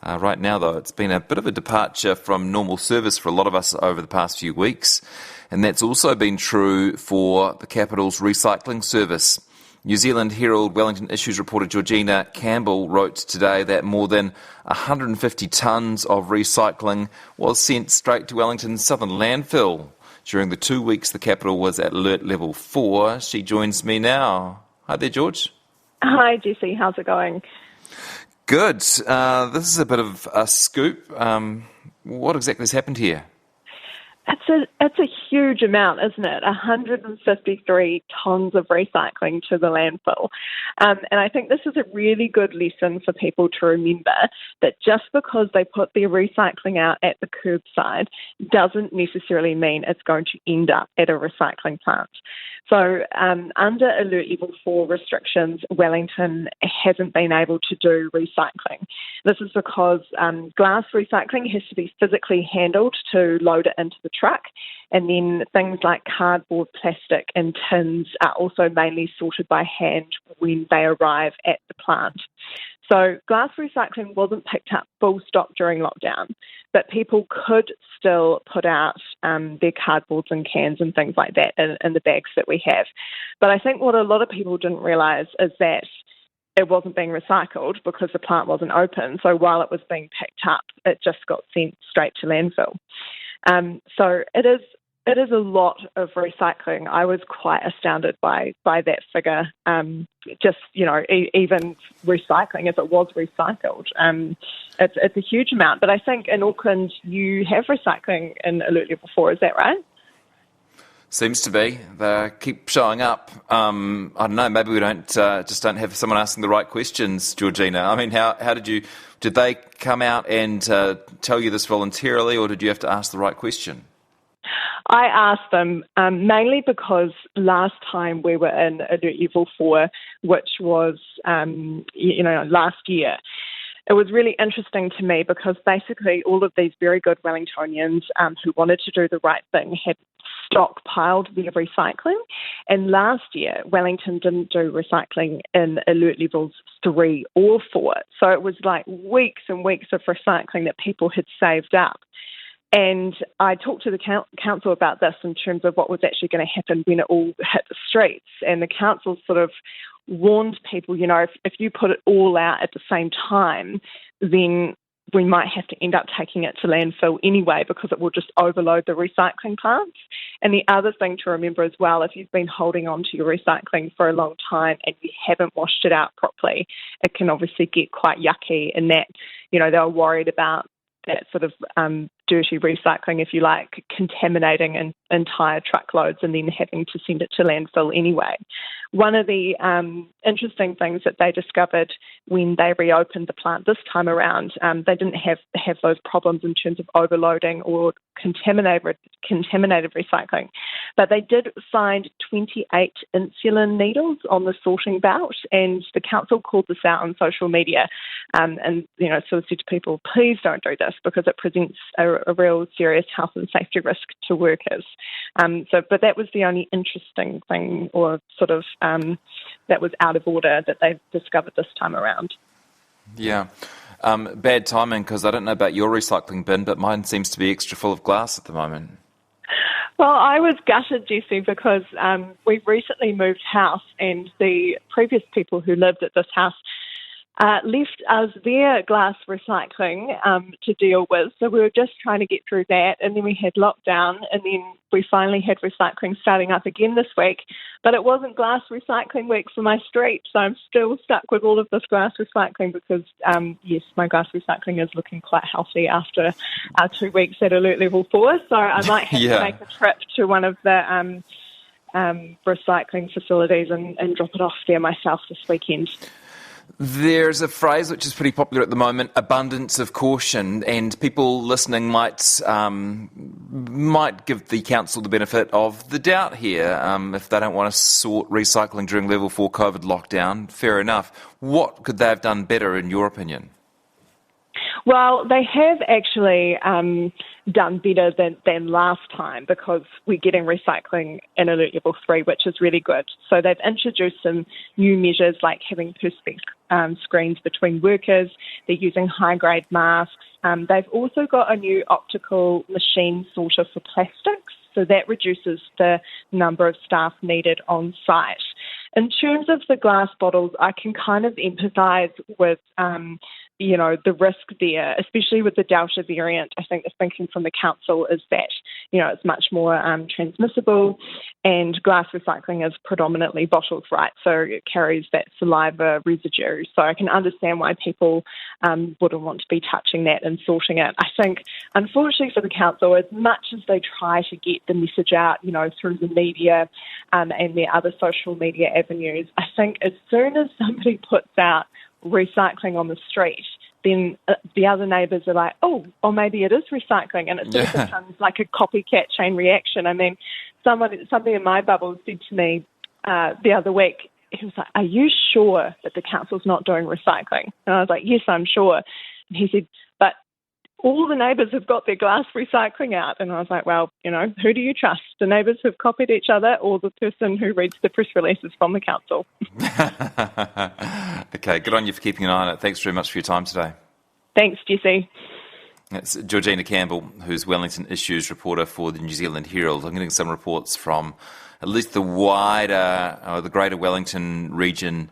Right now, though, it's been a bit of a departure from normal service for a lot of us over the past few weeks, and that's also been true for the capital's recycling service. New Zealand Herald Wellington Issues reporter Georgina Campbell wrote today that more than 150 tonnes of recycling was sent straight to Wellington's southern landfill during the 2 weeks the capital was at alert level 4. She joins me now. Hi there, George. Hi, Jesse. How's it going? Good. This is a bit of a scoop. What exactly has happened here? It's a huge amount, isn't it? 153 tonnes of recycling to the landfill. And I think this is a really good lesson for people to remember that just because they put their recycling out at the curbside doesn't necessarily mean it's going to end up at a recycling plant. So under Alert Level 4 restrictions, Wellington hasn't been able to do recycling. This is because glass recycling has to be physically handled to load it into the truck, and then things like cardboard, plastic and tins are also mainly sorted by hand when they arrive at the plant. So glass recycling wasn't picked up full stop during lockdown, but people could still put out their cardboards and cans and things like that in the bags that we have. But I think what a lot of people didn't realise is that it wasn't being recycled because the plant wasn't open. So while it was being picked up, it just got sent straight to landfill. So it is a lot of recycling. I was quite astounded by that figure. Even recycling, if it was recycled, it's a huge amount. But I think in Auckland you have recycling in Alert Level 4. Is that right? Seems to be. They keep showing up. I don't know, maybe we don't have someone asking the right questions, Georgina. I mean, how did they come out and tell you this voluntarily, or did you have to ask the right question? I asked them mainly because last time we were in Alert Level 4, which was, last year, it was really interesting to me because basically all of these very good Wellingtonians who wanted to do the right thing had stockpiled their recycling. And last year, Wellington didn't do recycling in Alert Levels 3 or 4. So it was like weeks and weeks of recycling that people had saved up. And I talked to the council about this in terms of what was actually going to happen when it all hit the streets. And the council sort of warned people, if you put it all out at the same time, then we might have to end up taking it to landfill anyway because it will just overload the recycling plants. And the other thing to remember as well, if you've been holding on to your recycling for a long time and you haven't washed it out properly, it can obviously get quite yucky, and that, they were worried about that sort of dirty recycling, if you like, contaminating entire truckloads and then having to send it to landfill anyway. One of the interesting things that they discovered when they reopened the plant this time around, they didn't have those problems in terms of overloading or contaminated recycling, but they did find 28 insulin needles on the sorting belt, and the council called this out on social media, and sort of said to people, please don't do this because it presents a real serious health and safety risk to workers. But that was the only interesting thing, or sort of that was out of order that they've discovered this time around. Yeah. Bad timing, because I don't know about your recycling bin, but mine seems to be extra full of glass at the moment. Well, I was gutted, Jesse, because we've recently moved house, and the previous people who lived at this house left us their glass recycling to deal with. So we were just trying to get through that, and then we had lockdown, and then we finally had recycling starting up again this week. But it wasn't glass recycling week for my street, so I'm still stuck with all of this glass recycling because, yes, my glass recycling is looking quite healthy after our 2 weeks at Alert Level 4. So I might have to make a trip to one of the recycling facilities and drop it off there myself this weekend. There's a phrase which is pretty popular at the moment, abundance of caution, and people listening might give the council the benefit of the doubt here. If they don't want to sort recycling during level 4 COVID lockdown, fair enough. What could they have done better in your opinion? Well, they have actually done better than last time because we're getting recycling in Alert Level 3, which is really good. So they've introduced some new measures like having perspex screens between workers. They're using high-grade masks. They've also got a new optical machine sorter for plastics, so that reduces the number of staff needed on site. In terms of the glass bottles, I can kind of empathise with, the risk there, especially with the Delta variant. I think the thinking from the council is that, it's much more transmissible, and glass recycling is predominantly bottles, right? So it carries that saliva residue. So I can understand why people wouldn't want to be touching that and sorting it. I think, unfortunately for the council, as much as they try to get the message out, through the media and their other social media avenues, I think as soon as somebody puts out recycling on the street, then the other neighbours are like, oh, or maybe it is recycling, and it sort of becomes like a copycat chain reaction. I mean, somebody in my bubble said to me the other week, he was like, are you sure that the council's not doing recycling? And I was like, yes, I'm sure. And he said, but all the neighbours have got their glass recycling out. And I was like, well, who do you trust? The neighbours who've copied each other, or the person who reads the press releases from the council? Okay, good on you for keeping an eye on it. Thanks very much for your time today. Thanks, Jesse. It's Georgina Campbell, who's Wellington Issues reporter for the New Zealand Herald. I'm getting some reports from at least the greater Wellington region,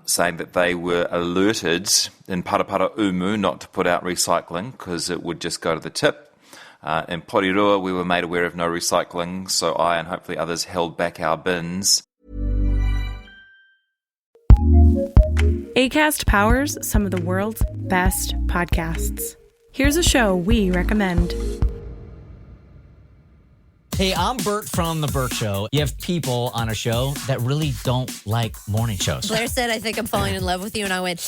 saying that they were alerted in Parapara Umu not to put out recycling because it would just go to the tip. In Porirua, we were made aware of no recycling, so I and hopefully others held back our bins. Acast powers some of the world's best podcasts. Here's a show we recommend. Hey, I'm Bert from The Bert Show. You have people on a show that really don't like morning shows. Blair said, I think I'm falling in love with you. And I went,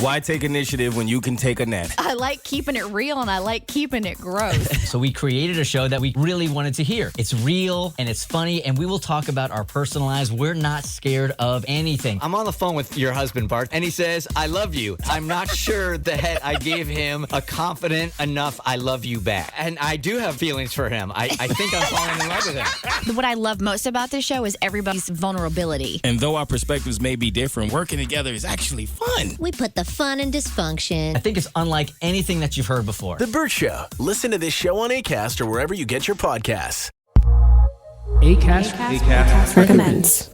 why take initiative when you can take a nap? I like keeping it real and I like keeping it gross. So we created a show that we really wanted to hear. It's real and it's funny, and we will talk about our personal lives. We're not scared of anything. I'm on the phone with your husband, Bart, and he says, I love you. I'm not sure that I gave him a confident enough I love you back. And I do have feelings for him. I think I'm falling in love with him. What I love most about this show is everybody's vulnerability. And though our perspectives may be different, working together is actually fun. We put the fun in dysfunction. I think it's unlike anything that you've heard before. The Bert Show. Listen to this show on Acast or wherever you get your podcasts. Acast recommends.